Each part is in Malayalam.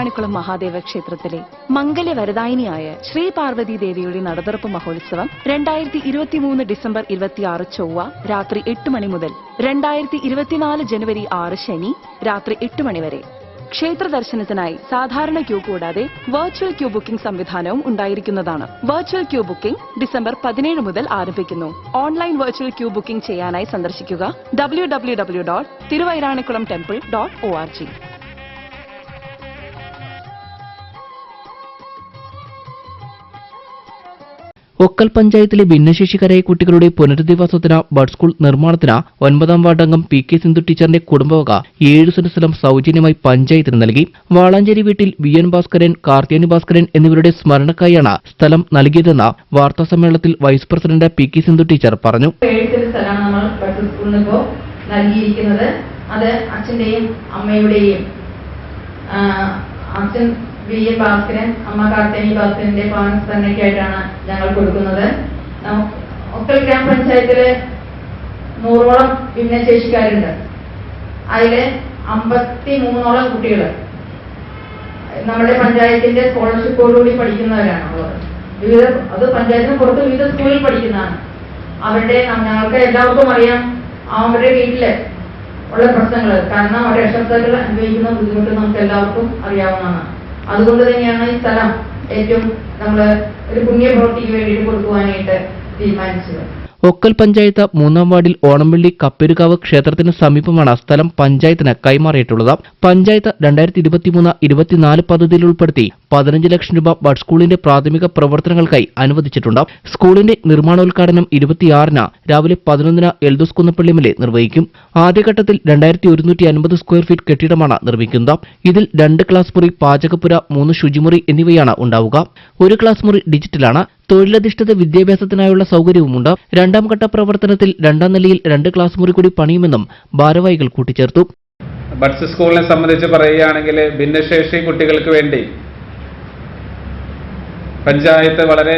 തിരുവൈരാണിക്കുളം മഹാദേവ ക്ഷേത്രത്തിലെ മംഗല്യവരദായിനിയായ ശ്രീ പാർവതി ദേവിയുടെ നടതുറപ്പ് മഹോത്സവം 2023 ഡിസംബർ 26 ചൊവ്വ രാത്രി 8 മണി മുതൽ 2024 ജനുവരി 6 ശനി രാത്രി 8 മണി വരെ. ക്ഷേത്ര ദർശനത്തിനായി സാധാരണ ക്യൂ കൂടാതെ വെർച്വൽ ക്യൂ ബുക്കിംഗ് സംവിധാനവും ഉണ്ടായിരിക്കുന്നതാണ്. വെർച്വൽ ക്യൂ ബുക്കിംഗ് ഡിസംബർ 17 മുതൽ ആരംഭിക്കുന്നു. ഓൺലൈൻ വെർച്വൽ ക്യൂ ബുക്കിംഗ് ചെയ്യാനായി സന്ദർശിക്കുക www.thiruvairanikkulamtemple.org. ഒക്കൽ പഞ്ചായത്തിലെ ഭിന്നശേഷിക്കാരായ കുട്ടികളുടെ പുനരധിവാസത്തിന് ബഡ് സ്കൂൾ നിർമ്മാണത്തിന് 9ാം വാർഡംഗം പി.കെ. സിന്ധു ടീച്ചറിന്റെ കുടുംബവക 7 സെന്റ് സ്ഥലം സൗജന്യമായി പഞ്ചായത്തിന് നൽകി. വാളാഞ്ചേരി വീട്ടിൽ വി.എൻ. ഭാസ്കരൻ, കാർത്തിയാനി ഭാസ്കരൻ എന്നിവരുടെ സ്മരണക്കായാണ് സ്ഥലം നൽകിയതെന്ന് വാർത്താസമ്മേളനത്തിൽ vice president P K. Sindhu teacher പറഞ്ഞു. അത് അച്ഛന്റെയും അമ്മയുടെയും അച്ഛൻ വി.എൻ. ഭാസ്കരൻ, അമ്മ കാർത്തിയാനി ഭാസ്കരന്റെ ഭവന സ്മരണയ്ക്കായിട്ടാണ് ഞങ്ങൾ കൊടുക്കുന്നത്. ഒക്കൽ ഗ്രാമപഞ്ചായത്തില് 100ഓളം ഭിന്നശേഷിക്കാരുണ്ട്. അതില് 53ഓളം കുട്ടികൾ നമ്മുടെ പഞ്ചായത്തിന്റെ സ്കോളർഷിപ്പോടുകൂടി പഠിക്കുന്നവരാണുള്ളത്. അത് പഞ്ചായത്തിന് പുറത്ത് വിവിധ സ്കൂളിൽ പഠിക്കുന്നതാണ്. ഞങ്ങൾക്ക് എല്ലാവർക്കും അറിയാം അവരുടെ വീട്ടില് ഉള്ള പ്രശ്നങ്ങൾ. കാരണം അവരുടെ രക്ഷകർത്താക്കൾ അനുഭവിക്കുന്ന ബുദ്ധിമുട്ട് നമുക്ക് എല്ലാവർക്കും അറിയാവുന്നതാണ്. അതുകൊണ്ട് തന്നെയാണ് ഈ സ്ഥലം ഏറ്റവും നമ്മൾ ഒരു പുണ്യപ്രവൃത്തിക്ക് വേണ്ടിയിട്ട് കൊടുക്കുവാനായിട്ട് തീരുമാനിച്ചത്. ഒക്കൽ പഞ്ചായത്ത് 3ാം വാർഡിൽ ഓണംപള്ളി കപ്പേരുകാവ് ക്ഷേത്രത്തിന് സമീപമാണ് സ്ഥലം പഞ്ചായത്തിന് കൈമാറിയിട്ടുള്ളത്. പഞ്ചായത്ത് 2023-24 പദ്ധതിയിൽ ഉൾപ്പെടുത്തി 15 ലക്ഷം രൂപ ബഡ് സ്കൂളിന്റെ പ്രാഥമിക പ്രവർത്തനങ്ങൾക്കായി അനുവദിച്ചിട്ടുണ്ട്. സ്കൂളിന്റെ നിർമ്മാണോദ്ഘാടനം 26-ന് രാവിലെ 11-ന് എൽദോസ് കുന്നപ്പള്ളി നിർവഹിക്കും. ആദ്യഘട്ടത്തിൽ 2150 സ്ക്വയർ ഫീറ്റ് കെട്ടിടമാണ് നിർമ്മിക്കുന്നത്. ഇതിൽ 2 ക്ലാസ് മുറി, പാചകപ്പുര, 3 ശുചിമുറി എന്നിവയാണ് ഉണ്ടാവുക. ഒരു ക്ലാസ് മുറി ഡിജിറ്റലാണ്. തൊഴിലധിഷ്ഠിത വിദ്യാഭ്യാസത്തിനായുള്ള സൗകര്യവുമുണ്ട്. 2ാം ഘട്ട പ്രവർത്തനത്തിൽ 2ാം നിലയിൽ 2 ക്ലാസ് മുറി കൂടി പണിയുമെന്നും ഭാരവാഹികൾ കൂട്ടിച്ചേർത്തു. ബഡ്സ് സ്കൂളിനെ സംബന്ധിച്ച് പറയുകയാണെങ്കിൽ ഭിന്നശേഷി കുട്ടികൾക്ക് വേണ്ടി പഞ്ചായത്ത് വളരെ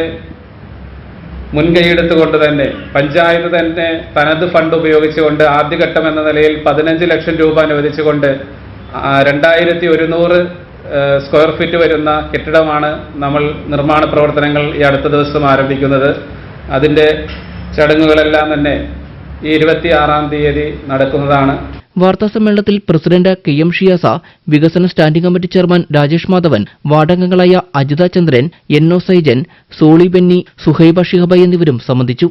മുൻകൈയെടുത്തുകൊണ്ട് തന്നെ പഞ്ചായത്ത് തന്നെ തനത് ഫണ്ട് ഉപയോഗിച്ചുകൊണ്ട് ആദ്യഘട്ടം എന്ന നിലയിൽ 15 ലക്ഷം രൂപ അനുവദിച്ചുകൊണ്ട് 2100 സ്ക്വയർ ഫീറ്റ് വരുന്ന കെട്ടിടമാണ് നമ്മൾ നിർമ്മാണ പ്രവർത്തനങ്ങൾ ഈ അടുത്ത ദിവസം ആരംഭിക്കുന്നത്. അതിൻ്റെ ചടങ്ങുകളെല്ലാം തന്നെ ഈ 26-ാം തീയതി നടക്കുന്നതാണ്. വാർത്താസമ്മേളനത്തിൽ പ്രസിഡന്റ് കെ.എം. ഷിയാസ, വികസന standing committee chairman Rajesh Madhavan, വാർഡംഗങ്ങളായ Ajitha ചന്ദ്രൻ, എൻ.ഒ. സൈജൻ, സോളി ബെന്നി, സുഹൈബ ഷിഹബ എന്നിവരും സംബന്ധിച്ചു.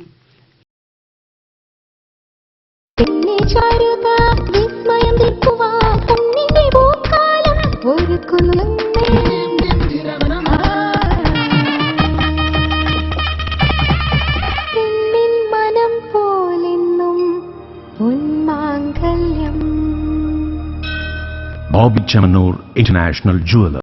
Bobby Chamanur International Jeweler.